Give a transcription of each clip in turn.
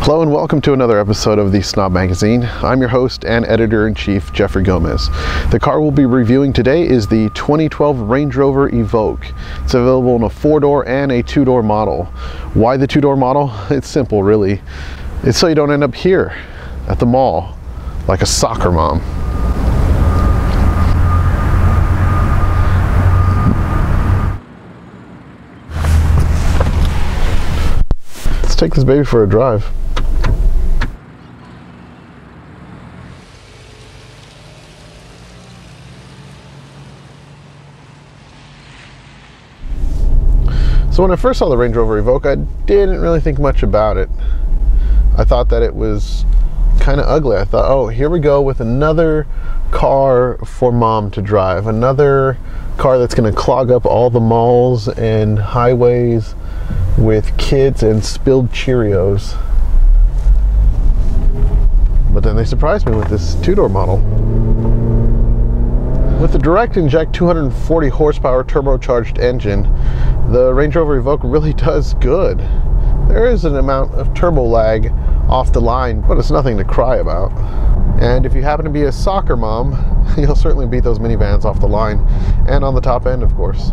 Hello and welcome to another episode of the Snob magazine. I'm your host and editor-in-chief, Jeffrey Gomez. The car we'll be reviewing today is the 2012 Range Rover Evoque. It's available in a 4-door and a 2-door model. Why the 2-door model? It's simple, really. It's so you don't end up here at the mall like a soccer mom. Let's take this baby for a drive. So when I first saw the Range Rover Evoque, I didn't really think much about it. I thought that it was kind of ugly. I thought, oh, here we go with another car for mom to drive. Another car that's going to clog up all the malls and highways with kids and spilled Cheerios. But then they surprised me with this 2-door model. With the direct inject 240 horsepower turbocharged engine, the Range Rover Evoque really does good. There is an amount of turbo lag off the line, but it's nothing to cry about. And if you happen to be a soccer mom, you'll certainly beat those minivans off the line, and on the top end, of course.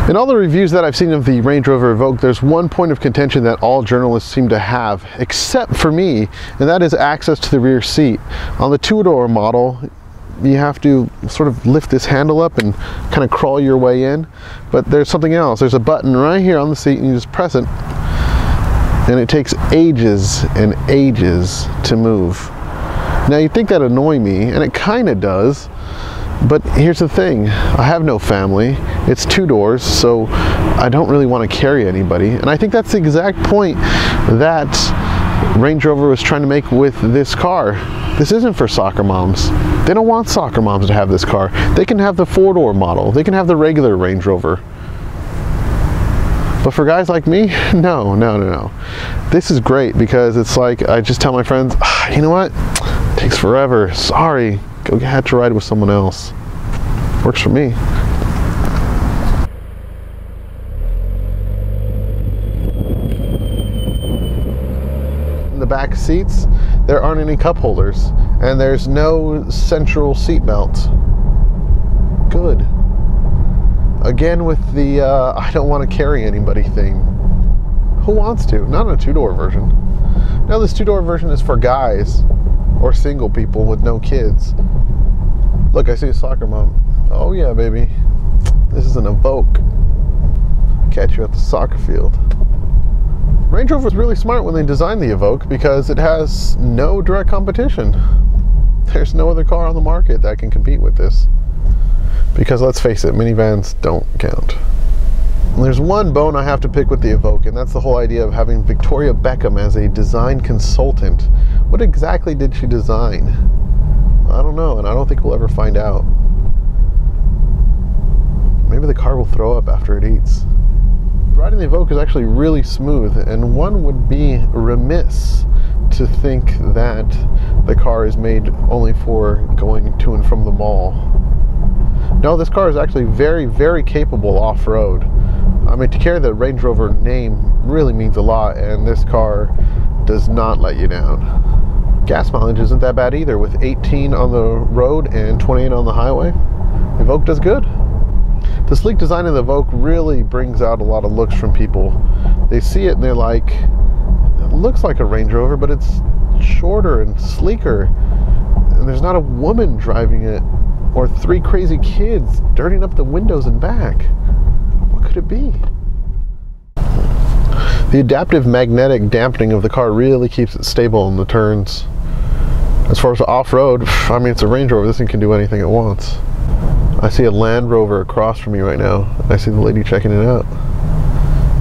In all the reviews that I've seen of the Range Rover Evoque, there's one point of contention that all journalists seem to have, except for me, and that is access to the rear seat. On the 2-door model, you have to sort of lift this handle up and kind of crawl your way in, but there's something else. There's a button right here on the seat and you just press it, and it takes ages and ages to move. Now you'd think that'd annoy me, and it kind of does, but here's the thing. I have no family. It's 2 doors, so I don't really want to carry anybody, and I think that's the exact point that Range Rover was trying to make with this car. This isn't for soccer moms. They don't want soccer moms to have this car. They can have the 4-door model. They can have the regular Range Rover. But for guys like me, no. This is great because it's like I just tell my friends, you know what? It takes forever. Sorry. Go catch a ride with someone else. Works for me. The back seats, there aren't any cup holders, and there's no central seat belt. Good. Again with the I don't want to carry anybody thing. Who wants to? Not in a 2-door version. Now this 2-door version is for guys or single people with no kids. Look, I see a soccer mom. Oh yeah, baby. This is an Evoque. Catch you at the soccer field. Range Rover was really smart when they designed the Evoque because it has no direct competition. There's no other car on the market that can compete with this. Because let's face it, minivans don't count. And there's one bone I have to pick with the Evoque, and that's the whole idea of having Victoria Beckham as a design consultant. What exactly did she design? I don't know, and I don't think we'll ever find out. Maybe the car will throw up after it eats. Riding the Evoque is actually really smooth, and one would be remiss to think that the car is made only for going to and from the mall. No, this car is actually very, very capable off-road. I mean, to carry the Range Rover name really means a lot, and this car does not let you down. Gas mileage isn't that bad either, with 18 on the road and 28 on the highway. The Evoque does good. The sleek design of the Evoque really brings out a lot of looks from people. They see it and they're like, it looks like a Range Rover, but it's shorter and sleeker. And there's not a woman driving it, or 3 crazy kids dirtying up the windows and back. What could it be? The adaptive magnetic dampening of the car really keeps it stable in the turns. As far as off-road, I mean, it's a Range Rover. This thing can do anything it wants. I see a Land Rover across from me right now. I see the lady checking it out.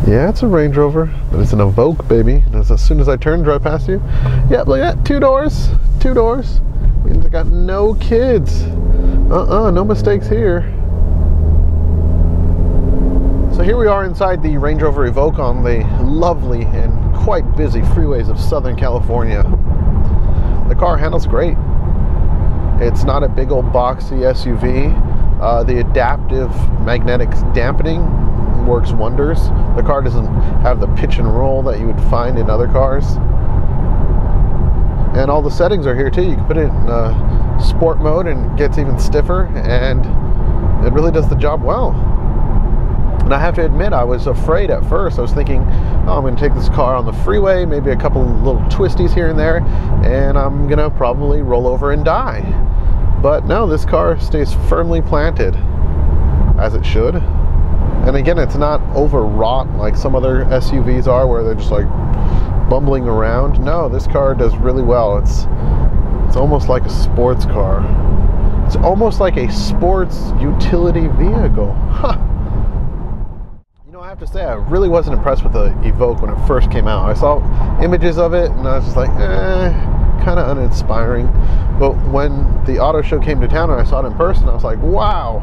Yeah, it's a Range Rover, but it's an Evoque, baby. And as soon as I turn, drive past you, yep, look at that, 2 doors, 2 doors. Means I got no kids. No mistakes here. So here we are inside the Range Rover Evoque on the lovely and quite busy freeways of Southern California. The car handles great. It's not a big old boxy SUV. The adaptive magnetic dampening works wonders. The car doesn't have the pitch and roll that you would find in other cars. And all the settings are here too. You can put it in sport mode and it gets even stiffer, and it really does the job well. And I have to admit, I was afraid at first. I was thinking, oh, I'm going to take this car on the freeway, maybe a couple little twisties here and there, and I'm going to probably roll over and die. But no, this car stays firmly planted, as it should. And again, it's not overwrought like some other SUVs are, where they're just like bumbling around. No, this car does really well. It's almost like a sports car. It's almost like a sports utility vehicle. Huh. You know, I have to say, I really wasn't impressed with the Evoque when it first came out. I saw images of it and I was just like, kind of uninspiring. But when the auto show came to town and I saw it in person, I was like, wow,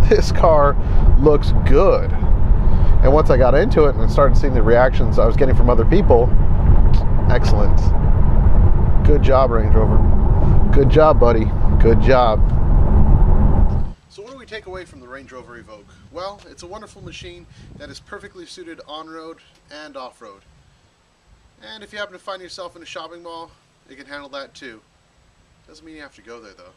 this car looks good. And once I got into it and started seeing the reactions I was getting from other people, excellent. Good job, Range Rover. Good job, buddy. Good job. So what do we take away from the Range Rover Evoque? Well, it's a wonderful machine that is perfectly suited on-road and off-road. And if you happen to find yourself in a shopping mall, it can handle that too. Doesn't mean you have to go there though.